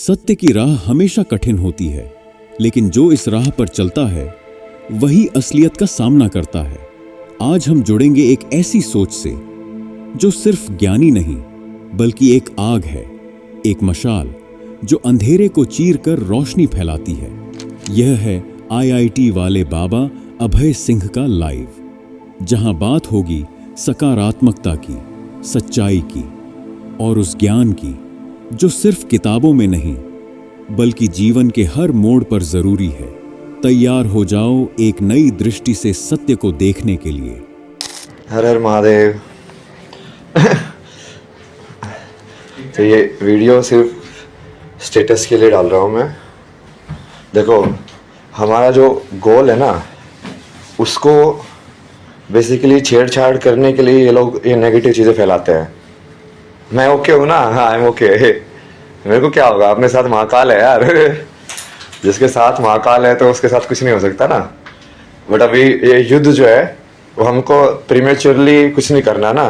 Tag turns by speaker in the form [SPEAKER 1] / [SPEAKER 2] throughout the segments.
[SPEAKER 1] सत्य की राह हमेशा कठिन होती है, लेकिन जो इस राह पर चलता है वही असलियत का सामना करता है। आज हम जुड़ेंगे एक ऐसी सोच से जो सिर्फ ज्ञानी नहीं बल्कि एक आग है, एक मशाल जो अंधेरे को चीर कर रोशनी फैलाती है। यह है IIT वाले बाबा अभय सिंह का लाइव, जहां बात होगी सकारात्मकता की, सच्चाई की और उस ज्ञान की जो सिर्फ किताबों में नहीं बल्कि जीवन के हर मोड़ पर जरूरी है। तैयार हो जाओ एक नई दृष्टि से सत्य को देखने के लिए।
[SPEAKER 2] हर हर महादेव। तो ये वीडियो सिर्फ स्टेटस के लिए डाल रहा हूँ मैं। देखो, हमारा जो गोल है ना, उसको बेसिकली छेड़छाड़ करने के लिए ये लोग ये नेगेटिव चीज़ें फैलाते हैं। मैं ओके हूँ ना, हाँ आई एम ओके। मेरे को क्या होगा, अपने साथ महाकाल है यार। जिसके साथ महाकाल है तो उसके साथ कुछ नहीं हो सकता ना। बट अभी ये युद्ध जो है वो हमको प्रीमेच्योरली कुछ नहीं करना ना।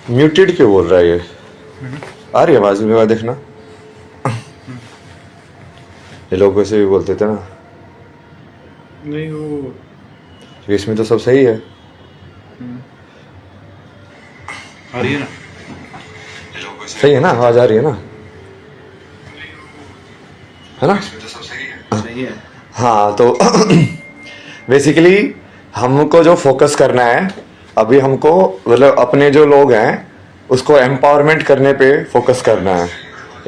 [SPEAKER 2] म्यूटेड क्यों बोल रहा है ये? आ रही है आवाज में? देखना, ये लोग वैसे भी बोलते थे ना।
[SPEAKER 3] नहीं, वो
[SPEAKER 2] इसमें तो सब सही है।
[SPEAKER 3] आ रही है ना?
[SPEAKER 2] सही है ना, आवाज आ रही है ना, है ना?
[SPEAKER 3] सही है।
[SPEAKER 2] हाँ, तो बेसिकली हमको जो फोकस करना है अभी, हमको मतलब अपने जो लोग हैं उसको एम्पावरमेंट करने पे फोकस करना है।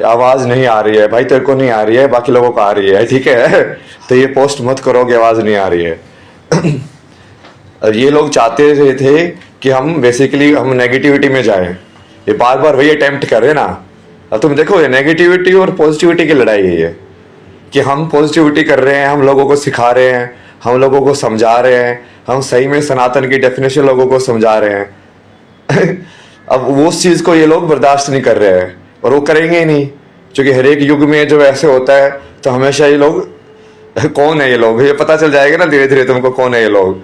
[SPEAKER 2] आवाज नहीं आ रही है भाई, तेरे को नहीं आ रही है, बाकी लोगों को आ रही है, ठीक है? तो ये पोस्ट मत करो कि आवाज नहीं आ रही है। और ये लोग चाहते थे कि हम बेसिकली हम नेगेटिविटी में जाएं। ये बार बार वही अटेम्प्ट कर रहे ना। अब तुम देखो, ये नेगेटिविटी और पॉजिटिविटी की लड़ाई है ये, कि हम पॉजिटिविटी कर रहे हैं, हम लोगों को सिखा रहे हैं, हम लोगों को समझा रहे हैं, हम सही में सनातन की डेफिनेशन लोगों को समझा रहे हैं। अब वो उस चीज़ को ये लोग बर्दाश्त नहीं कर रहे हैं और वो करेंगे ही नहीं, क्योंकि हर एक युग में जब ऐसे होता है तो हमेशा ये लोग कौन है ये लोग, ये पता चल जाएगा ना धीरे धीरे तुमको कौन है ये लोग।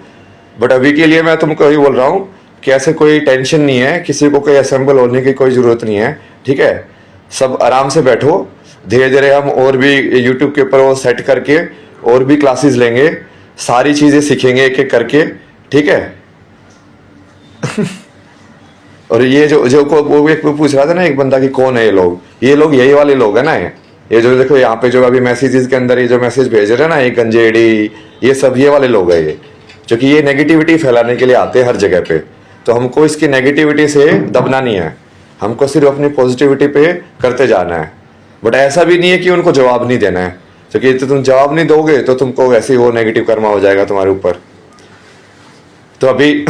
[SPEAKER 2] बट अभी के लिए मैं तुमको यही बोल रहा हूँ कि ऐसे कोई टेंशन नहीं है, किसी को कोई असेंबल होने की कोई ज़रूरत नहीं है, ठीक है? सब आराम से बैठो, धीरे धीरे हम और भी यूट्यूब के ऊपर वो सेट करके और भी क्लासेस लेंगे, सारी चीज़ें सीखेंगे एक एक करके, ठीक है? और ये जो जो को वो एक पूछ रहा था ना एक बंदा कि कौन है ये लोग यही वाले लोग है ना। ये जो देखो यहाँ पे जो अभी मैसेजेस के अंदर ये जो मैसेज भेज रहे हैं ना, ये गंजेड़ी, ये सब ये वाले लोग हैं ये, जो कि ये नेगेटिविटी फैलाने के लिए आते हैं हर जगह पे। तो हमको इसकी नेगेटिविटी से दबना नहीं है, हमको सिर्फ अपनी पॉजिटिविटी पे करते जाना है। बट ऐसा भी नहीं है कि उनको जवाब नहीं देना है, क्योंकि तो तुम जवाब नहीं दोगे तो तुमको वैसे ही वो नेगेटिव कर्मा हो जाएगा तुम्हारे ऊपर। तो अभी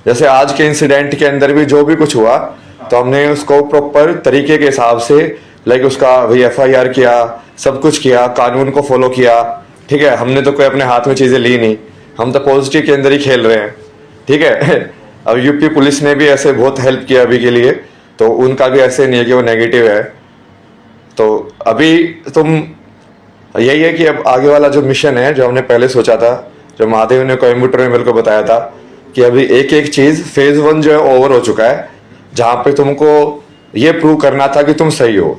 [SPEAKER 2] जैसे आज के इंसिडेंट के अंदर भी जो भी कुछ हुआ, तो हमने उसको प्रॉपर तरीके के हिसाब से लाइक उसका भाई FIR किया, सब कुछ किया, कानून को फॉलो किया, ठीक है? हमने तो कोई अपने हाथ में चीज़ें ली नहीं, हम तो पॉजिटिव के अंदर ही खेल रहे हैं, ठीक है? अब यूपी पुलिस ने भी ऐसे बहुत हेल्प किया अभी के लिए, तो उनका भी ऐसे नहीं है कि वो नेगेटिव है। तो अभी तुम यही है कि अब आगे वाला जो मिशन है, जो हमने पहले सोचा था, जो महादेव ने कोयम्बटूर में मेरे को बताया था, कि अभी एक एक चीज़ फेज 1 जो है ओवर हो चुका है, जहाँ पे तुमको ये प्रूव करना था कि तुम सही हो।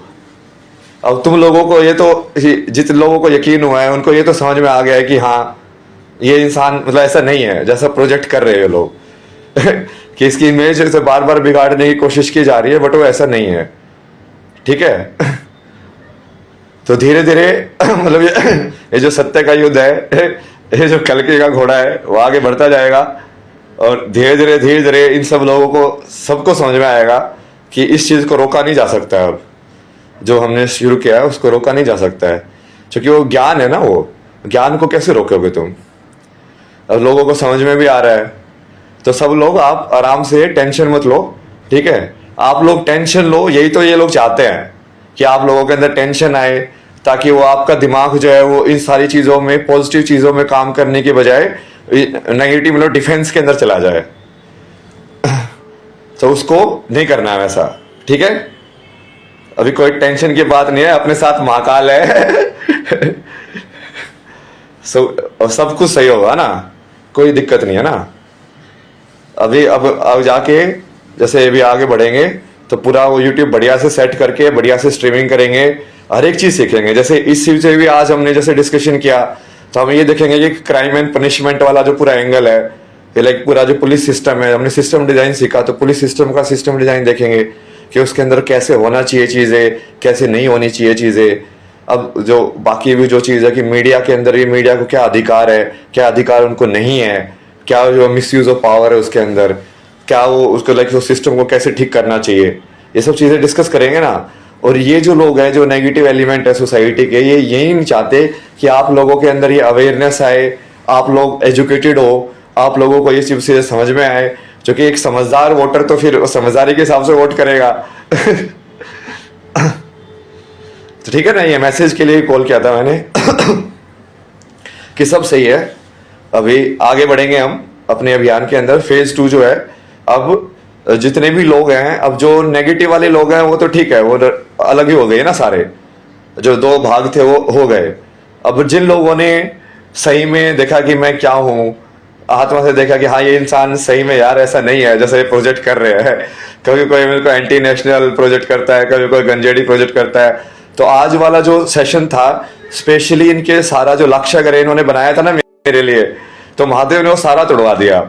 [SPEAKER 2] अब तुम लोगों को ये तो, जितने लोगों को यकीन हुआ है उनको ये तो समझ में आ गया है कि हाँ ये इंसान मतलब ऐसा नहीं है जैसा प्रोजेक्ट कर रहे हैं लोग। कि इसकी इमेज से बार बार बिगाड़ने की कोशिश की जा रही है, बट वो ऐसा नहीं है, ठीक है? तो धीरे धीरे मतलब ये जो सत्य का युद्ध है, ये जो कल्कि का घोड़ा है, वो आगे बढ़ता जाएगा और धीरे धीरे इन सब लोगों को सबको समझ में आएगा कि इस चीज़ को रोका नहीं जा सकता है। अब जो हमने शुरू किया है उसको रोका नहीं जा सकता है, क्योंकि वो ज्ञान है ना, वो ज्ञान को कैसे रोकोगे तुम? अब लोगों को समझ में भी आ रहा है, तो सब लोग आप आराम से टेंशन मत लो, ठीक है? आप लोग टेंशन लो, यही तो ये लोग चाहते हैं कि आप लोगों के अंदर टेंशन आए, ताकि वो आपका दिमाग जो है वो इन सारी चीज़ों में, पॉजिटिव चीज़ों में काम करने की बजाय नेगेटिव मतलब डिफेंस के अंदर चला जाए। तो उसको नहीं करना है वैसा, ठीक है? अभी कोई टेंशन की बात नहीं है, अपने साथ महाकाल है। सब कुछ सही होगा ना, कोई दिक्कत नहीं है ना। अभी अब जाके जैसे अभी आगे बढ़ेंगे तो पूरा वो यूट्यूब बढ़िया से सेट करके बढ़िया से स्ट्रीमिंग करेंगे, हर एक चीज सीखेंगे। जैसे इस चीज से भी आज हमने जैसे डिस्कशन किया, तो हम ये देखेंगे कि क्राइम एंड पनिशमेंट वाला जो पूरा एंगल है, लाइक पूरा जो पुलिस सिस्टम है, हमने सिस्टम डिजाइन सीखा, तो पुलिस सिस्टम का सिस्टम डिजाइन देखेंगे कि उसके अंदर कैसे होना चाहिए चीजें, कैसे नहीं होनी चाहिए चीजें। अब जो बाकी भी जो चीज़ है कि मीडिया के अंदर, ये मीडिया को क्या अधिकार है, क्या अधिकार उनको नहीं है, क्या जो मिसयूज ऑफ पावर है उसके अंदर, क्या वो उसको लाइक उस सिस्टम को कैसे ठीक करना चाहिए, ये सब चीज़ें डिस्कस करेंगे ना। और ये जो लोग हैं, जो नेगेटिव एलिमेंट है सोसाइटी के, ये यही नहीं चाहते कि आप लोगों के अंदर ये अवेयरनेस आए, आप लोग एजुकेटेड हो, आप लोगों को ये चीज़ें समझ में आए। जो कि एक समझदार वोटर तो फिर समझदारी के हिसाब से वोट करेगा। तो ठीक है ना, ये मैसेज के लिए कॉल किया था मैंने कि सब सही है। अभी आगे बढ़ेंगे हम अपने अभियान के अंदर। फेज 2 जो है, अब जितने भी लोग हैं, अब जो नेगेटिव वाले लोग हैं वो तो ठीक है, वो अलग ही हो गए ना सारे, जो 2 भाग थे वो हो गए। अब जिन लोगों ने सही में देखा कि मैं क्या हूँ, आत्मा से देखा कि हाँ ये इंसान सही में यार ऐसा नहीं है जैसे ये प्रोजेक्ट कर रहे हैं, कभी कोई मेरे को एंटी नेशनल प्रोजेक्ट करता है, कभी कोई गंजेड़ी प्रोजेक्ट करता है। तो आज वाला जो सेशन था, स्पेशली इनके सारा जो लक्ष्य अगर इन्होंने बनाया था ना मेरे लिए, तो महादेव ने वो सारा तोड़वा दिया।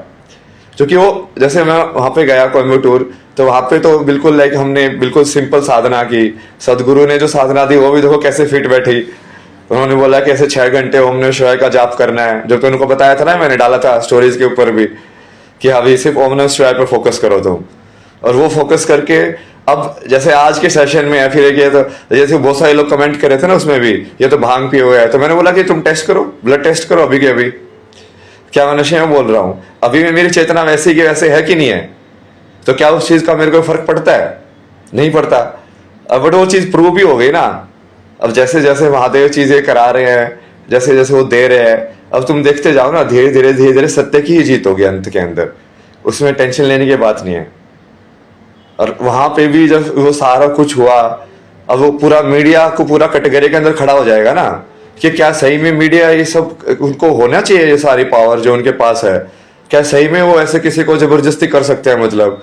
[SPEAKER 2] क्योंकि वो जैसे मैं वहां पे गया कोयम्बटूर, तो वहां पे तो बिल्कुल लाइक हमने बिल्कुल सिंपल साधना की। सदगुरु ने जो साधना दी वो भी देखो कैसे फिट बैठी। उन्होंने बोला कि ऐसे 6 घंटे ओम नमः शिवाय का जाप करना है, जो तो उनको बताया था ना, मैंने डाला था स्टोरीज के ऊपर भी कि अभी सिर्फ ओम नमः शिवाय पर फोकस करो तुम। और वो फोकस करके अब जैसे आज के सेशन में है, फिर एक ये तो जैसे बहुत सारे लोग कमेंट कर रहे थे ना उसमें भी, ये तो भांग पिए हुए है, तो मैंने बोला कि तुम टेस्ट करो, ब्लड टेस्ट करो अभी के अभी, क्या मैं नशे में बोल रहा हूँ, अभी में मेरी चेतना वैसी की वैसे है कि नहीं है, तो क्या उस चीज का मेरे को फर्क पड़ता है? नहीं पड़ता। अब बट वो चीज प्रूव भी हो गई ना। अब जैसे जैसे महादेव चीजें करा रहे हैं, जैसे जैसे वो दे रहे हैं, अब तुम देखते जाओ ना, धीरे धीरे सत्य की ही जीत होगी अंत के अंदर, उसमें टेंशन लेने की बात नहीं है। और वहां पे भी जब वो सारा कुछ हुआ, अब वो पूरा मीडिया को पूरा कटघरे के अंदर खड़ा हो जाएगा ना कि क्या सही में मीडिया ये सब उनको होना चाहिए, ये सारी पावर जो उनके पास है, क्या सही में वो ऐसे किसी को जबरदस्ती कर सकते हैं? मतलब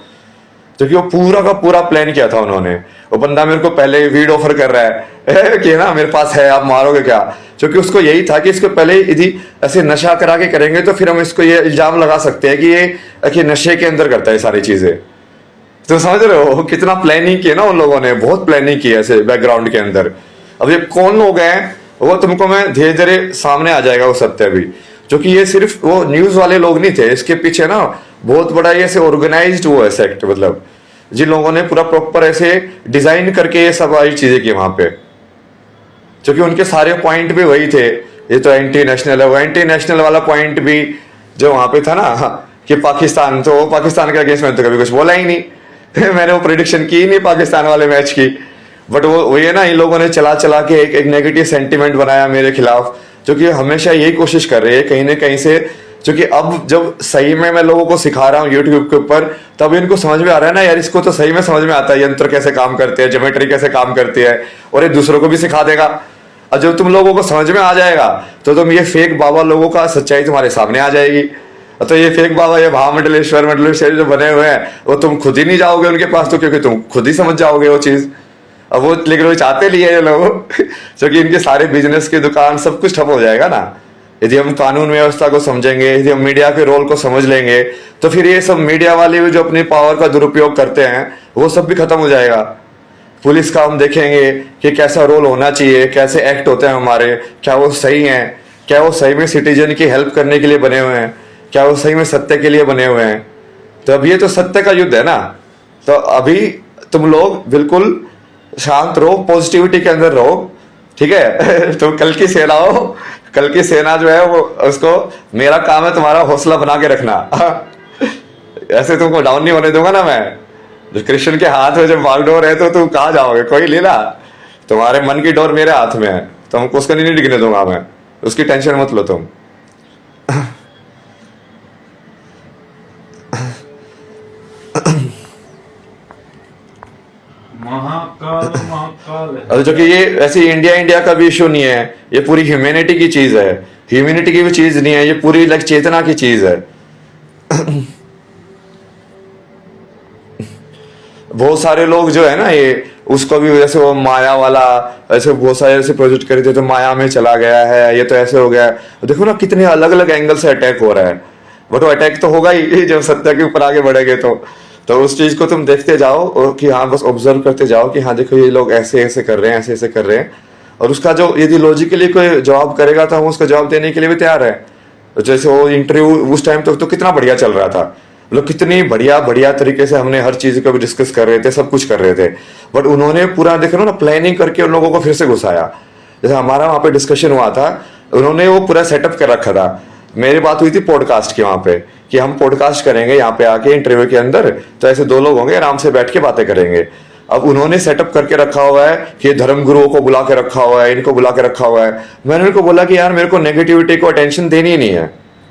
[SPEAKER 2] क्योंकि वो पूरा का पूरा प्लान किया था उन्होंने। वो बंदा मेरे को पहले वीड ऑफर कर रहा है कि ना मेरे पास है, आप मारोगे क्या? क्योंकि उसको यही था कि इसको पहले यदि ऐसे नशा करा के करेंगे तो फिर हम इसको ये इल्जाम लगा सकते हैं कि ये नशे के अंदर करता है सारी चीजें। तो समझ रहे हो कितना प्लानिंग की है ना उन लोगों ने, बहुत प्लानिंग की है ऐसे बैकग्राउंड के अंदर। अब ये कौन लोग हैं वो तुमको मैं धीरे धीरे सामने आ जाएगा वो सत्य भी, जो कि ये सिर्फ वो न्यूज वाले लोग नहीं थे, इसके पीछे ना बहुत बड़ा ये ऐसे ऑर्गेनाइज्ड वो है सेक्ट, मतलब जिन लोगों ने पूरा प्रॉपर ऐसे डिजाइन करके ये सब सारी चीजें की वहां पे, क्योंकि उनके सारे पॉइंट भी वही थे। ये तो एंटी नेशनल है, वो एंटी नेशनल वाला पॉइंट भी जो वहां पे था ना कि पाकिस्तान, तो वो पाकिस्तान के अगेंस्ट में तो कभी कुछ बोला ही नहीं मैंने वो प्रेडिक्शन की ही नहीं पाकिस्तान वाले मैच की। बट वो ये ना इन लोगों ने चला चला के एक नेगेटिव सेंटिमेंट बनाया मेरे खिलाफ, जो कि हमेशा यही कोशिश कर रहे हैं कहीं ना कहीं से। क्योंकि अब जब सही में मैं लोगों को सिखा रहा हूँ यूट्यूब के ऊपर, तब इनको समझ में आ रहा है ना यार, इसको तो सही में समझ में आता है यंत्र कैसे काम करते हैं, ज्योमेट्री कैसे काम करती है, और ये दूसरों को भी सिखा देगा। और जब तुम लोगों को समझ में आ जाएगा तो तुम ये फेक बाबा लोगों का सच्चाई तुम्हारे सामने आ जाएगी। तो ये फेक बाबा, ये महामंडलेश्वर जो बने हुए हैं, वो तुम खुद ही नहीं जाओगे उनके पास, तो क्योंकि तुम खुद ही समझ जाओगे वो चीज। अब वो लेकिन वो चाहते लिए ये लोग क्योंकि इनके सारे बिजनेस की दुकान सब कुछ ठप हो जाएगा ना। यदि हम कानून व्यवस्था को समझेंगे, यदि हम मीडिया के रोल को समझ लेंगे, तो फिर ये सब मीडिया वाले भी जो अपनी पावर का दुरुपयोग करते हैं वो सब भी खत्म हो जाएगा। पुलिस का हम देखेंगे कि कैसा रोल होना चाहिए, कैसे एक्ट होते हैं हमारे, क्या वो सही हैं, क्या वो सही में सिटीजन की हेल्प करने के लिए बने हुए हैं, क्या वो सही में सत्य के लिए बने हुए हैं। तो अब ये तो सत्य का युद्ध है ना। तो अभी तुम लोग बिल्कुल शांत रहो, पॉजिटिविटी के अंदर रहो, ठीक है तो कल की सेना हो, कल की सेना जो है वो उसको, मेरा काम है तुम्हारा हौसला बना के रखना ऐसे तुमको डाउन नहीं होने दूंगा ना मैं। जो कृष्ण के हाथ में जब बागडोर है तो तुम कहाँ जाओगे, कोई लीला, तुम्हारे मन की डोर मेरे हाथ में है, तुमको उसको नहीं डिगने दूंगा मैं, उसकी टेंशन मत लो तुम
[SPEAKER 3] महाकाल है।
[SPEAKER 2] अब जो कि ये ऐसी इंडिया का भी इशू नहीं है, ये पूरी ह्यूमैनिटी की चीज है, ह्यूमैनिटी की भी चीज नहीं है, ये पूरी लाइक चेतना की चीज है बहुत सारे लोग जो है ना ये उसको भी जैसे वो माया वाला ऐसे बहुत सारे ऐसे प्रोजेक्ट करे थे तो माया में चला गया है, ये तो ऐसे हो गया। देखो ना कितने अलग अलग एंगल से अटैक हो रहा है, बट वो अटैक तो होगा ही जब सत्य के ऊपर आगे बढ़ेंगे तो उस चीज को तुम देखते जाओ और कि हाँ बस ऑब्जर्व करते जाओ कि हाँ देखो ये लोग ऐसे ऐसे कर रहे हैं, ऐसे ऐसे कर रहे हैं। और उसका जो यदि लॉजिकली कोई जवाब करेगा तो हम उसका जवाब देने के लिए भी तैयार है। जैसे वो इंटरव्यू उस टाइम तक तो कितना बढ़िया चल रहा था, मतलब कितनी बढ़िया बढ़िया तरीके से हमने हर चीज को डिस्कस कर रहे थे, सब कुछ कर रहे थे। बट उन्होंने पूरा देखो ना प्लानिंग करके उन लोगों को फिर से घुसाया। जैसे हमारा वहाँ पे डिस्कशन हुआ था, उन्होंने वो पूरा सेटअप कर रखा था। मेरी बात हुई थी पॉडकास्ट की वहाँ पे कि हम पॉडकास्ट करेंगे यहाँ पे आके इंटरव्यू के अंदर, तो ऐसे दो लोग होंगे आराम से बैठ के बातें करेंगे। अब उन्होंने सेटअप करके रखा हुआ है कि धर्म गुरुओं को बुला के रखा हुआ है, इनको बुला के रखा हुआ है। मैंने उनको बोला कि यार मेरे को नेगेटिविटी को अटेंशन देनी ही नहीं है,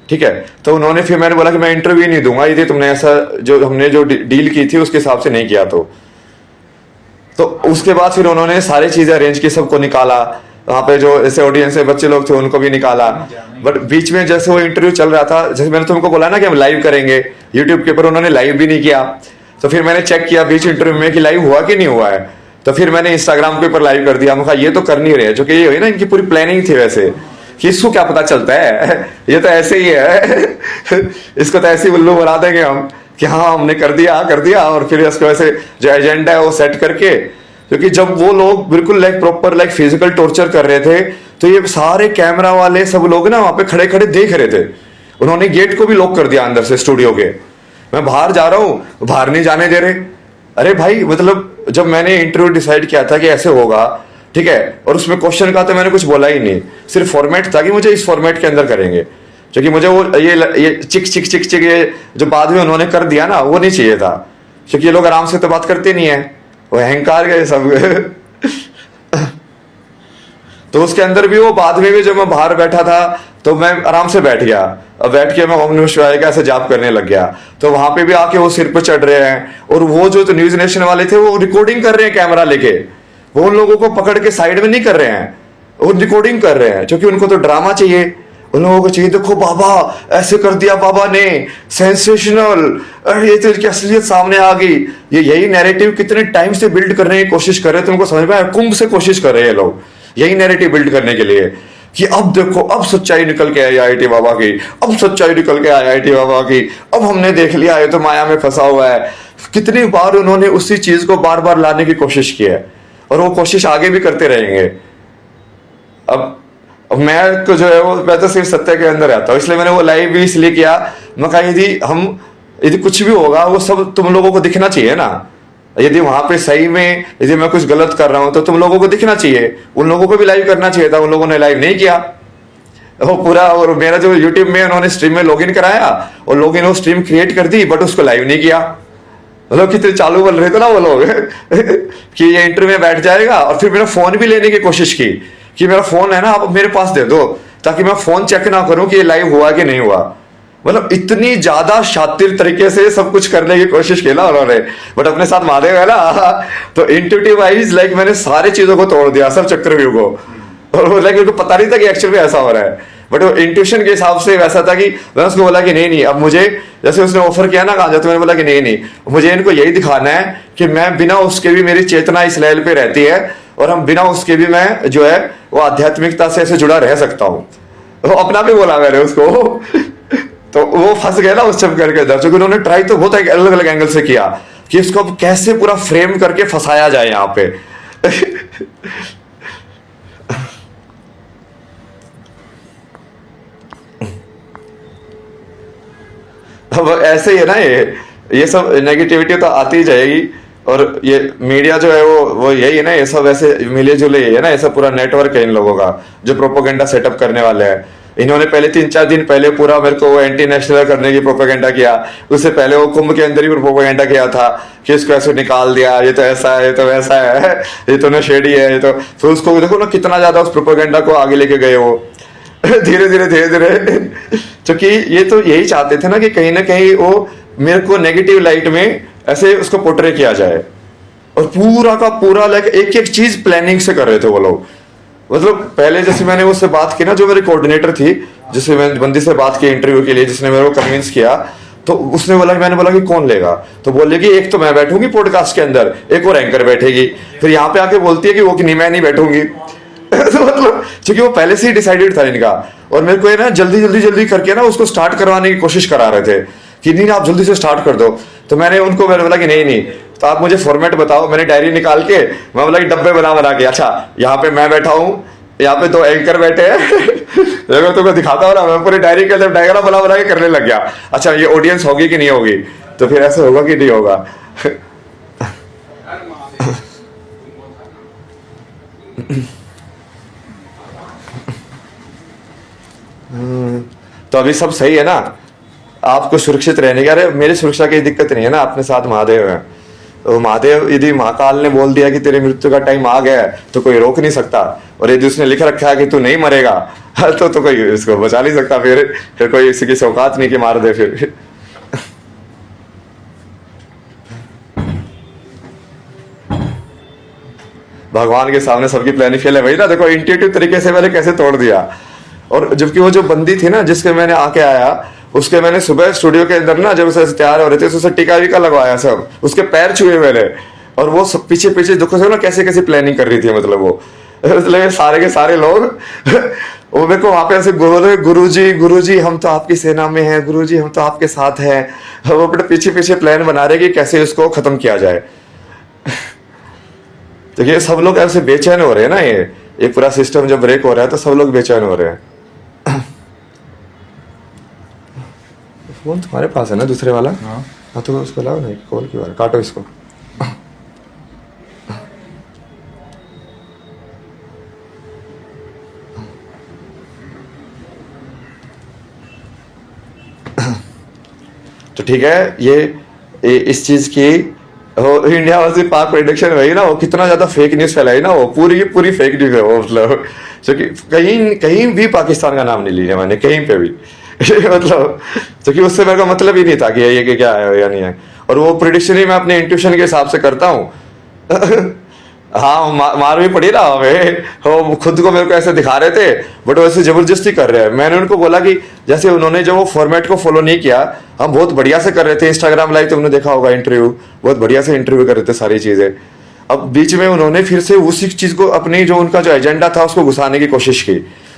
[SPEAKER 2] ठीक है। तो उन्होंने फिर मैंने बोला कि मैं इंटरव्यू नहीं दूंगा यदि तुमने ऐसा जो हमने जो डील की थी उसके हिसाब से नहीं किया तो उसके बाद फिर उन्होंने सारी चीजें अरेंज की, सबको निकाला। वहाँ पे जो ऐसे ऑडियंस में बच्चे लोग थे उनको भी निकाला। बट बीच में जैसे वो इंटरव्यू चल रहा था, जैसे मैंने तुमको बोला ना कि हम लाइव करेंगे यूट्यूब के ऊपर, उन्होंने लाइव भी नहीं किया। तो फिर मैंने चेक किया बीच इंटरव्यू में कि लाइव हुआ कि नहीं हुआ है, तो फिर मैंने इंस्टाग्राम के ऊपर लाइव कर दिया। मैं कहा ये तो कर नहीं रहे, जो कि ये हुई ना इनकी पूरी प्लानिंग थी वैसे कि इसको क्या पता चलता है ये तो ऐसे ही है इसको तो ऐसे ही उल्लू बना देंगे हम कि हाँ हमने कर दिया और फिर इसको ऐसे जो एजेंडा है वो सेट करके। क्योंकि जब वो लोग बिल्कुल like proper like physical torture कर रहे थे तो ये सारे कैमरा वाले सब लोग ना वहां पे खड़े खड़े देख रहे थे। उन्होंने गेट को भी लॉक कर दिया अंदर से स्टूडियो के। मैं बाहर जा रहा हूँ, बाहर नहीं जाने दे रहे। अरे भाई मतलब जब मैंने इंटरव्यू डिसाइड किया था कि ऐसे होगा, ठीक है, और उसमें क्वेश्चन का तो मैंने कुछ बोला ही नहीं, सिर्फ फॉर्मेट था कि मुझे इस फॉर्मेट के अंदर करेंगे। क्योंकि मुझे वो ये चिक चिक चिक चिक ये जो बाद में उन्होंने कर दिया ना वो नहीं चाहिए था। क्योंकि ये लोग आराम से तो बात करते नहीं है, वो अहंकार के सब तो उसके अंदर भी वो बाद में भी जब मैं बाहर बैठा था तो मैं आराम से बैठ गया। अब बैठ के मैं ओम नमः शिवाय का ऐसे जाप करने लग गया। तो वहां पे भी आके वो सिर पे चढ़ रहे हैं और वो जो तो न्यूज नेशन वाले थे वो रिकॉर्डिंग कर रहे हैं कैमरा लेके। वो उन लोगों को पकड़ के साइड में नहीं कर रहे हैं, वो रिकॉर्डिंग कर रहे हैं क्योंकि उनको तो ड्रामा चाहिए। उन लोगों को चाहिए देखो बाबा ऐसे कर दिया बाबा ने, सेंसेशनल, अरे ये तो इसकी असलियत सामने आ गई। ये यही नैरेटिव कितने टाइम से बिल्ड करने की कोशिश कर रहे हैं, तुमको समझ में आया? कुंभ से कोशिश कर रहे हैं लोग यही नैरेटिव बिल्ड करने के लिए कि अब देखो अब सच्चाई निकल के आई आईआईटी बाबा की, अब सच्चाई निकल के आई आईआईटी बाबा की, अब हमने देख लिया ये तो माया में फंसा हुआ है। कितनी बार उन्होंने उसी चीज को बार बार लाने की कोशिश की है और वो कोशिश आगे भी करते रहेंगे। अब मैं तो जो है वो मैं तो सिर्फ सत्य के अंदर आता हूँ, इसलिए मैंने वो लाइव भी इसलिए किया। मैं कहा यदि कुछ भी होगा वो सब तुम लोगों को दिखना चाहिए ना। यदि वहां पे सही में यदि मैं कुछ गलत कर रहा हूं तो तुम लोगों को दिखना चाहिए। उन लोगों को भी लाइव करना चाहिए था, उन लोगों ने लाइव नहीं किया वो पूरा। और मेरा जो यूट्यूब में उन्होंने स्ट्रीम में लॉगिन कराया और लॉगिन वो स्ट्रीम क्रिएट कर दी बट उसको लाइव नहीं किया। मतलब कितने चालू बोल रहे थे ना वो लोग कि ये इंटरव्यू में बैठ जाएगा। और फिर मेरा फोन भी लेने की कोशिश की कि मेरा फोन है ना आप मेरे पास दे दो ताकि मैं फोन चेक ना करूं कि ये लाइव हुआ कि नहीं हुआ। मतलब इतनी ज्यादा शातिर तरीके से सब कुछ करने की कोशिश की ना उन्होंने, बट अपने साथ महादेव है ना तो इंट्यूटिव वाइज लाइक मैंने सारी चीजों को तोड़ दिया, सब चक्रव्यूह को। और लाइक उनको पता नहीं था कि एक्चुअल में ऐसा हो रहा है, बट वो इंट्यूशन के हिसाब से वैसा था कि मैंने उसको बोला कि नहीं अब मुझे जैसे उसने ऑफर किया ना कहा तो मैंने बोला कि नहीं मुझे इनको यही दिखाना है कि मैं बिना उसके भी मेरी चेतना इस लेवल पे रहती है और हम बिना उसके भी मैं जो है वो आध्यात्मिकता से ऐसे जुड़ा रह सकता हूँ। तो अपना भी बोला मैंने उसको तो वो फंस गया ना उस चक्कर के अंदर, क्योंकि उन्होंने ट्राई तो बहुत अलग अलग एंगल से किया कि इसको अब कैसे पूरा फ्रेम करके फंसाया जाए यहाँ पे अब ऐसे ही है ना ये सब नेगेटिविटी तो आती ही जाएगी। और ये मीडिया जो है वो यही है ना, ये सब ऐसे मिले जुले है ना, ऐसा पूरा नेटवर्क है इन लोगों का जो प्रोपोगेंडा सेटअप करने वाले हैं। इन्होंने पहले 3-4 दिन पहले पूरा मेरे को वो एंटी नेशनल करने की प्रोपेगेंडा किया। उससे पहले वो कुंभ के अंदर ही प्रोपेगेंडा किया था कि इसको ऐसे निकाल दिया, ये तो ऐसा है, ये तो वैसा है, ये तो नशेड़ी है, ये तो फिर उसको देखो ना कितना ज्यादा उस प्रोपेगेंडा को आगे लेके गए वो धीरे धीरे क्योंकि ये तो यही चाहते थे ना कि कहीं ना कहीं वो मेरे को नेगेटिव लाइट में ऐसे उसको पोर्ट्रे किया जाए। और पूरा का पूरा लाइक एक एक चीज प्लानिंग से कर रहे थे वो लोग। मतलब पहले जैसे मैंने उससे बात की ना, जो मेरी कोऑर्डिनेटर थी जिससे मैंने बंदी से बात की इंटरव्यू के लिए, जिसने मेरे को कन्विंस किया, तो उसने बोला, मैंने बोला कि कौन लेगा, तो बोले कि एक तो मैं बैठूंगी पॉडकास्ट के अंदर, एक और एंकर बैठेगी। फिर यहाँ पे आके बोलती है कि वो कि नहीं मैं नहीं बैठूंगी। तो मतलब क्योंकि वो पहले से ही डिसाइडेड था इनका, और मेरे को ये ना जल्दी करके ना उसको स्टार्ट करवाने की कोशिश करा रहे थे कि नहीं आप जल्दी से स्टार्ट कर दो। तो मैंने बोला कि नहीं तो आप मुझे फॉर्मेट बताओ। मैंने डायरी निकाल के मैं बोला कि डब्बे बना के, अच्छा यहाँ पे मैं बैठा हूँ, यहाँ पे 2 एंकर बैठे हैं। देखो तुमको दिखाता हूँ ना, मैं पूरी डायरी के अंदर डायग्राम बना के करने लग गया। अच्छा ये ऑडियंस होगी कि नहीं होगी, तो फिर ऐसा होगा कि नहीं होगा। तो अभी सब सही है ना, आपको सुरक्षित रहने की, अरे मेरी सुरक्षा की दिक्कत नहीं है ना, अपने साथ महादेव है। तो महादेव यदि महाकाल ने बोल दिया कि तेरे मृत्यु का टाइम आ गया है तो कोई रोक नहीं सकता, और यदि उसने लिख रखा है कि तू नहीं मरेगा तो कोई इसको बचा नहीं सकता। फिर कोई किसी की औकात नहीं कि मार दे। फिर भगवान के सामने सबकी प्लानिंग फेल है। वही ना, देखो इंट्यूटिव तरीके से मैंने कैसे तोड़ दिया। और जबकि वो जो बंदी थी ना जिसके मैंने आके आया, उसके मैंने सुबह स्टूडियो के अंदर ना जब उसे तैयार हो रहे थे उसे टीका वीका लगवाया, सब उसके पैर छुए मैंने। और वो सब पीछे देखो से ना कैसे प्लानिंग कर रही थी, मतलब वो मतलब सारे के सारे लोग वो मेरे को वहां पे ऐसे बोले, गुरुजी हम तो आपकी सेना में हैं, गुरुजी हम तो आपके साथ हैं। वो अपने पीछे प्लान बना रहे कि कैसे इसको खत्म किया जाए। तो ये सब लोग ऐसे बेचैन हो रहे हैं ना, ये पूरा सिस्टम जब ब्रेक हो रहा है तो सब लोग बेचैन हो रहे हैं। फोन तुम्हारे पास है ना दूसरे वाला? हाँ तो उसको लाओ ना, कॉल क्यों आ रहा है, काटो इसको। तो ठीक है, ये इस चीज की इंडिया वाली पाक प्रेडिक्शन वही ना, वो कितना ज्यादा फेक न्यूज फैलाई ना, वो पूरी फेक न्यूज है वो। मतलब क्योंकि कहीं भी पाकिस्तान का नाम नहीं लिया मैंने, कहीं पे भी। मतलब क्योंकि उससे मेरे का मतलब ही नहीं था कि ये क्या है या नहीं है। और वो प्रेडिक्शन ही मैं अपने इंट्यूशन के हिसाब से करता हूँ। हाँ मार भी पड़ी ना हमें, वो खुद को मेरे को ऐसे दिखा रहे थे बट वो ऐसे जबरदस्ती कर रहे हैं। मैंने उनको बोला कि जैसे उन्होंने जो वो फॉर्मेट को फॉलो नहीं किया, हम बहुत बढ़िया से कर रहे थे इंस्टाग्राम लाइव, तुमने देखा होगा इंटरव्यू, बहुत बढ़िया से इंटरव्यू कर रहे थे सारी चीजें। अब बीच में उन्होंने फिर से उसी चीज को अपनी जो उनका जो एजेंडा था उसको घुसाने की कोशिश की,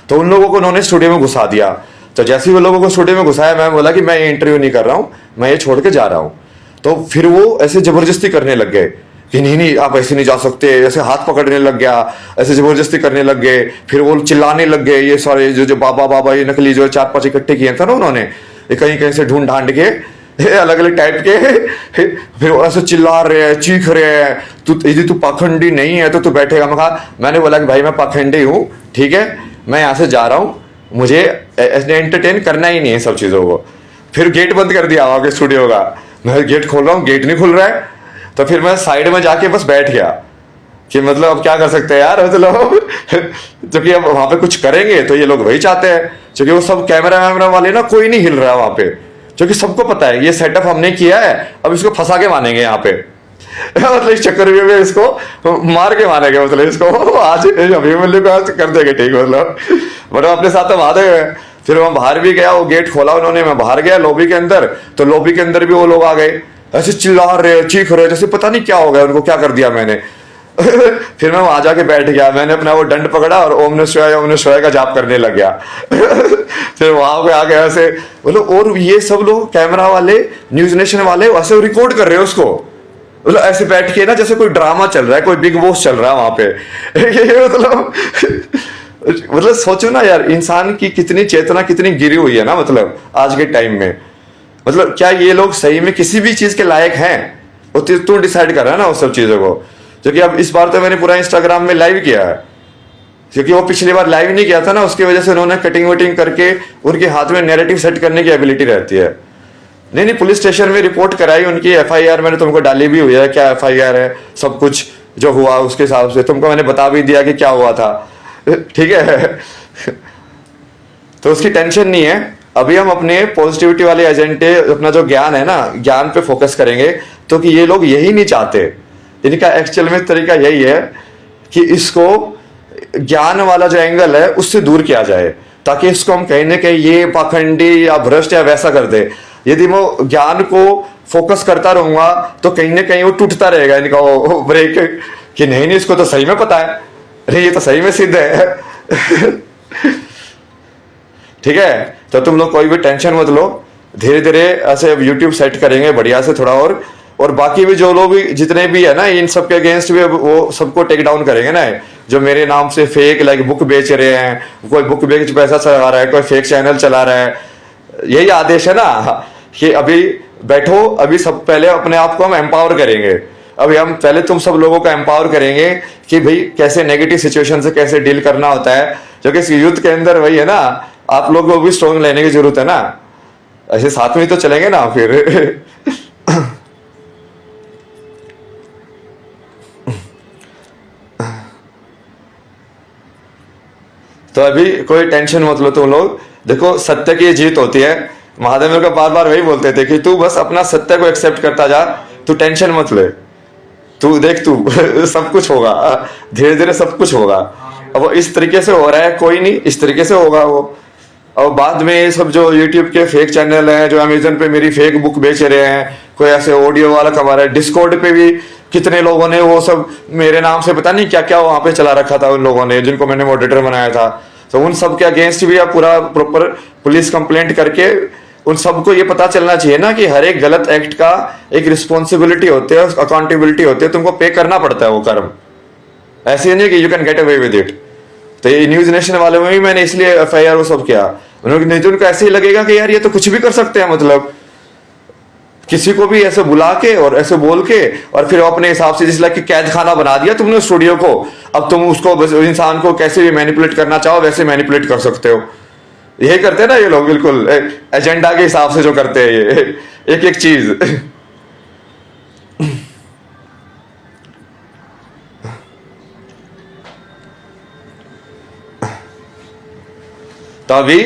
[SPEAKER 2] तो उन लोगों को उन्होंने स्टूडियो में घुसा दिया। तो जैसे ही वो लोगों को स्टूडियो में घुसाया, मैं बोला कि मैं ये इंटरव्यू नहीं कर रहा हूँ, मैं ये छोड़ के जा रहा हूँ। तो फिर वो ऐसे जबरदस्ती करने लग गए कि नहीं आप ऐसे नहीं जा सकते, ऐसे हाथ पकड़ने लग गया, ऐसे जबरदस्ती करने लग गए। फिर वो चिल्लाने लग गए, ये सारे जो बाबा ये नकली जो 4-5 इकट्ठे किए थे ना उन्होंने, ये कहीं से ढूंढ ढांड के अलग अलग टाइप के, फिर वो ऐसे चिल्ला रहे हैं, चीख रहे हैं, यदि तू पाखंडी नहीं है तो तू बैठेगा। मैंने बोला कि भाई मैं पाखंडी हूँ, ठीक है, मैं यहाँ से जा रहा हूँ, मुझे एंटरटेन करना ही नहीं है सब चीजों को। फिर गेट बंद कर दिया वहां के स्टूडियो का, मैं गेट खोल रहा हूँ, गेट नहीं खुल रहा है। तो फिर मैं साइड में जाके बस बैठ गया कि मतलब अब क्या कर सकते हैं यार, मतलब क्योंकि अब वहां पे कुछ करेंगे तो ये लोग वही चाहते हैं, क्योंकि वो सब कैमरा वाले ना कोई नहीं हिल रहा है वहां पे, क्योंकि सबको पता है ये सेटअप हमने किया है, अब इसको फंसा के मानेंगे यहाँ पे। मतलब इस चक्कर में इसको मार के मारेंगे, मतलब इसको आज अभिमन्यु को आज कर देंगे ठीक, मतलब अपने साथ तो महादेव है। फिर वहां बाहर भी गया, वो गेट खोला उन्होंने, मैं बाहर गया लॉबी के अंदर, तो लॉबी के अंदर भी वो लोग आ गए, ऐसे चिल्ला रहे, चीख रहे, जैसे पता नहीं क्या हो गया उनको, क्या कर दिया मैंने। फिर मैं वहां जाके बैठ गया, मैंने अपना वो दंड पकड़ा और ओम नमः शिवाय का जाप करने लग गया। फिर वहां पे आ गया ऐसे मतलब, और ये सब लोग कैमरा वाले, न्यूज नेशन वाले ऐसे रिकॉर्ड कर रहे हैं उसको, मतलब ऐसे बैठ के ना जैसे कोई ड्रामा चल रहा है, कोई बिग बॉस चल रहा है वहां पे। मतलब सोचो ना यार, इंसान की कितनी चेतना कितनी गिरी हुई है ना, मतलब आज के टाइम में। मतलब क्या ये लोग सही में किसी भी चीज के लायक हैं? वो तू डिसाइड कर रहा है ना उस सब चीजों को। क्योंकि अब इस बार तो मैंने पूरा इंस्टाग्राम में लाइव किया है, क्योंकि वो पिछली बार लाइव नहीं किया था ना, उसकी वजह से उन्होंने कटिंग वटिंग करके उनके हाथ में नैरेटिव सेट करने की एबिलिटी रहती है। नहीं पुलिस स्टेशन में रिपोर्ट कराई, उनकी FIR मैंने तुमको डाली भी हुई है, क्या FIR है, सब कुछ जो हुआ उसके हिसाब से तुमको मैंने बता भी दिया कि क्या हुआ था, ठीक है। तो उसकी टेंशन नहीं है। अभी हम अपने पॉजिटिविटी वाले एजेंडे, अपना जो ज्ञान है ना, ज्ञान पे फोकस करेंगे, तो कि ये लोग यही नहीं चाहते, इनका एक्चुअल में तरीका यही है कि इसको ज्ञान वाला जो एंगल है उससे दूर किया जाए, ताकि इसको हम कहीं ना कहीं ये पाखंडी या भ्रष्ट या वैसा कर दे। यदि मैं ज्ञान को फोकस करता रहूंगा तो कहीं ना कहीं वो टूटता रहेगा इनका वो ब्रेक, कि नहीं नहीं इसको तो सही में पता है, अरे ये तो सही में सिद्ध है। ठीक है, तो तुम लोग कोई भी टेंशन मत लो, धीरे धीरे ऐसे यूट्यूब सेट करेंगे बढ़िया से थोड़ा और बाकी भी जो लोग भी जितने भी है ना इन सब के अगेंस्ट भी वो सबको टेक डाउन करेंगे ना, जो मेरे नाम से फेक लाइक बुक बेच रहे हैं, कोई बुक बेच पैसा चला रहा है, कोई फेक चैनल चला रहा है। यही आदेश है ना कि अभी बैठो, अभी सब पहले अपने आप को हम एम्पावर करेंगे। अभी हम पहले तुम सब लोगों को एम्पावर करेंगे कि भाई कैसे नेगेटिव सिचुएशन से कैसे डील करना होता है, जो कि इस युद्ध के अंदर वही है ना, आप लोगों को भी स्ट्रॉन्ग लेने की जरूरत है ना, ऐसे साथ में ही तो चलेंगे ना फिर। तो अभी कोई टेंशन मत लो तुम लोग, देखो सत्य की जीत होती है। महादेव मेरे को बार बार वही बोलते थे कि तू बस अपना सत्य को एक्सेप्ट करता जा, तू टेंशन मत ले, तू देख तू सब कुछ होगा, धीरे धीरे सब कुछ होगा। अब वो इस तरीके से हो रहा है, कोई नहीं इस तरीके से होगा वो। और बाद में ये सब जो यूट्यूब के फेक चैनल हैं, जो अमेजन पे मेरी फेक बुक बेच रहे हैं, कोई ऐसे ऑडियो वाला कमा रहा है, डिस्कॉर्ड पे भी कितने लोगों ने वो सब मेरे नाम से पता नहीं क्या क्या वहां पे चला रखा था उन लोगों ने, जिनको मैंने मॉडरेटर बनाया था। तो उन सब के अगेंस्ट भी आप पूरा प्रॉपर पुलिस कंप्लेंट करके उन सबको ये पता चलना चाहिए ना कि हर एक गलत एक्ट का एक रिस्पॉन्सिबिलिटी होती है, अकाउंटेबिलिटी होती है, तुमको पे करना पड़ता है वो कर्म, ऐसे नहीं कि you can get away with it. तो ये न्यूज नेशन वाले में भी मैंने इसलिए FIR वो सब किया, नहीं तो उनको ऐसे ही लगेगा कि यार ये तो कुछ भी कर सकते हैं, मतलब किसी को भी ऐसे बुला के और ऐसे बोल के और फिर अपने हिसाब से जिस लाइक कि कैद खाना बना दिया तुमने स्टूडियो को, अब तुम उसको बस इंसान को कैसे भी मैनिपुलेट करना चाहो वैसे मैनिपुलेट कर सकते हो। यही करते हैं ना ये लोग, बिल्कुल एजेंडा के हिसाब से जो करते हैं ये एक एक चीज। तो अभी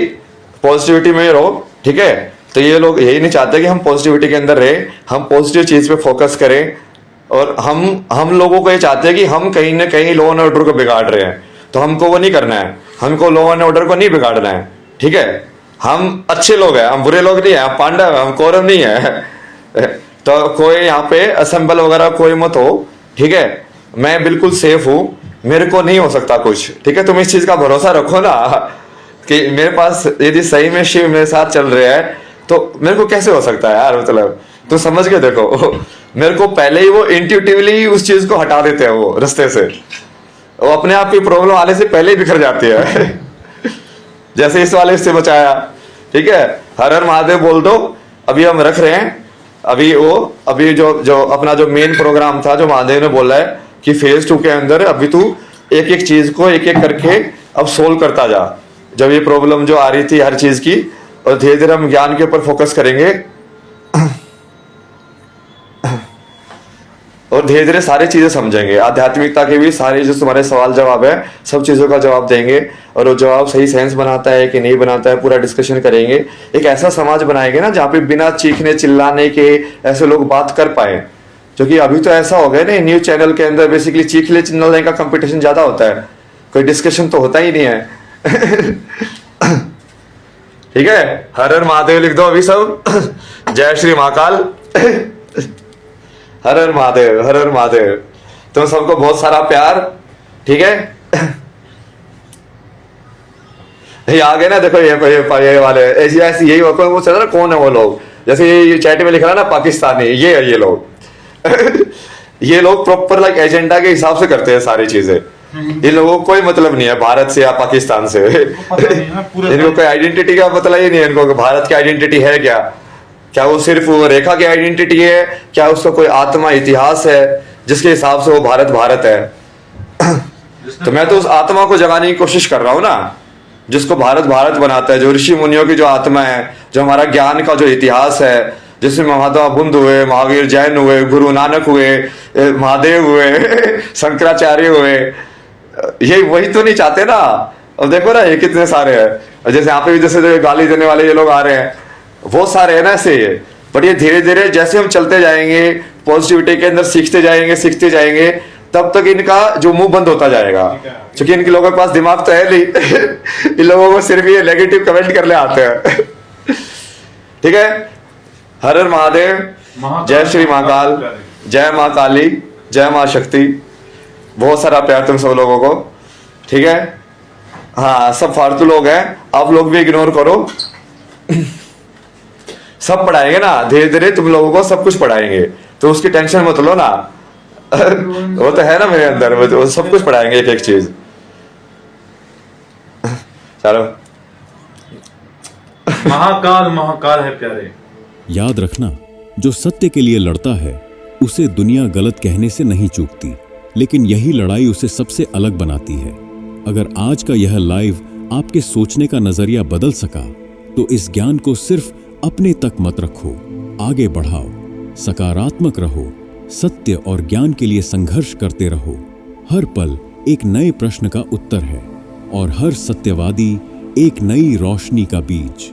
[SPEAKER 2] पॉजिटिविटी में रहो, ठीक है। तो ये लोग यही नहीं चाहते कि हम पॉजिटिविटी के अंदर रहे, हम पॉजिटिव चीज पे फोकस करें। और हम लोगों को ये चाहते हैं कि हम कहीं ना कहीं लॉ एंड ऑर्डर को बिगाड़ रहे हैं, तो हमको वो नहीं करना है, हमको लॉ एंड ऑर्डर को नहीं बिगाड़ना है, ठीक है। हम अच्छे लोग हैं, हम बुरे लोग नहीं है, हम पांडव हैं, हम कौरव नहीं है। तो कोई यहाँ पे असेंबल वगैरह कोई मत हो, ठीक है। मैं बिल्कुल सेफ हूं, मेरे को नहीं हो सकता कुछ, ठीक है। तुम इस चीज का भरोसा रखो ना कि मेरे पास यदि सही में शिव मेरे साथ चल रहे हैं तो मेरे को कैसे हो सकता है यार, मतलब तो समझ के देखो। मेरे को पहले ही वो इंट्यूटिवली उस चीज को हटा देते हैं वो रास्ते से, वो अपने आप की प्रॉब्लम आने से पहले ही बिखर जाती है। जैसे इस वाले से बचाया, ठीक है। हर हर महादेव बोल दो, अभी हम रख रहे हैं। अभी जो अपना जो मेन प्रोग्राम था, जो महादेव ने बोला है कि फेज 2 के अंदर अभी तू एक एक चीज को एक एक करके अब सोल्व करता जा। जब ये प्रॉब्लम जो आ रही थी हर चीज की, और धीरे धीरे हम ज्ञान के ऊपर फोकस करेंगे और धीरे धीरे सारी चीजें समझेंगे, आध्यात्मिकता के भी सारे जो तुम्हारे सवाल जवाब है सब चीजों का जवाब देंगे। और वो जवाब सही सेंस बनाता है कि नहीं बनाता है पूरा डिस्कशन करेंगे। एक ऐसा समाज बनाएंगे ना जहाँ पे बिना चीखने चिल्लाने के ऐसे लोग बात कर पाए, क्योंकि अभी तो ऐसा हो गया ना न्यूज चैनल के अंदर बेसिकली चीखने चिल्लाने का कंपटीशन ज्यादा होता है, कोई डिस्कशन तो होता ही नहीं है। ठीक है, हर हर महादेव लिख दो अभी सब। जय श्री महाकाल। हर हर महादेव, हर हर महादेव। तुम सबको बहुत सारा प्यार, ठीक है। ये आ गए ना, देखो ये वाले ऐसी यही वो चल रहा, कौन है वो लोग, जैसे ये चैट में लिख रहा है ना पाकिस्तानी, ये है ये लोग। ये लोग प्रॉपर लाइक एजेंडा के हिसाब से करते हैं सारी चीजें। इन लोगों को कोई मतलब नहीं है भारत से या पाकिस्तान से। इनको कोई आइडेंटिटी का पता ही नहीं है इनको, भारत की आइडेंटिटी है क्या, क्या वो सिर्फ वो रेखा की आइडेंटिटी है, क्या उसका कोई आत्मा इतिहास है जिसके हिसाब से वो भारत भारत है। तो मैं तो उस आत्मा को जगाने की कोशिश कर रहा हूं ना, जिसको भारत भारत बनाता है, जो ऋषि मुनियों की जो आत्मा है, जो हमारा ज्ञान का जो इतिहास है, जिसमें महात्मा बुद्ध हुए, महावीर जैन हुए, गुरु नानक हुए, महादेव हुए, शंकराचार्य हुए, ये वही तो नहीं चाहते ना। अब देखो ना ये कितने सारे हैं, जैसे यहाँ पे भी जैसे गाली देने वाले ये लोग आ रहे हैं, वो सारे है ना ऐसे। बट ये धीरे धीरे जैसे हम चलते जाएंगे पॉजिटिविटी के अंदर, सीखते जाएंगे, तब तक इनका जो मुंह बंद होता जाएगा, क्योंकि इनके लोगों के पास दिमाग तो है नहीं। इन लोगों को सिर्फ ये नेगेटिव कमेंट करने आते हैं। ठीक है, हर हर महादेव, जय श्री महाकाल, जय माँ काली, जय माँ शक्ति। बहुत सारा प्यार तुम सब लोगों को, ठीक है। हाँ, सब फालतू लोग हैं, आप लोग भी इग्नोर करो। सब पढ़ाएंगे ना, धीरे धीरे तुम लोगों को सब कुछ पढ़ाएंगे, तो उसकी टेंशन मत लो ना। वो तो है ना मेरे अंदर, वो सब कुछ पढ़ाएंगे एक एक चीज। चलो,
[SPEAKER 3] महाकाल महाकाल है प्यारे।
[SPEAKER 1] याद रखना, जो सत्य के लिए लड़ता है उसे दुनिया गलत कहने से नहीं चूकती, लेकिन यही लड़ाई उसे सबसे अलग बनाती है। अगर आज का यह लाइव आपके सोचने का नजरिया बदल सका, तो इस ज्ञान को सिर्फ अपने तक मत रखो, आगे बढ़ाओ, सकारात्मक रहो, सत्य और ज्ञान के लिए संघर्ष करते रहो। हर पल एक नए प्रश्न का उत्तर है और हर सत्यवादी एक नई रोशनी का बीज।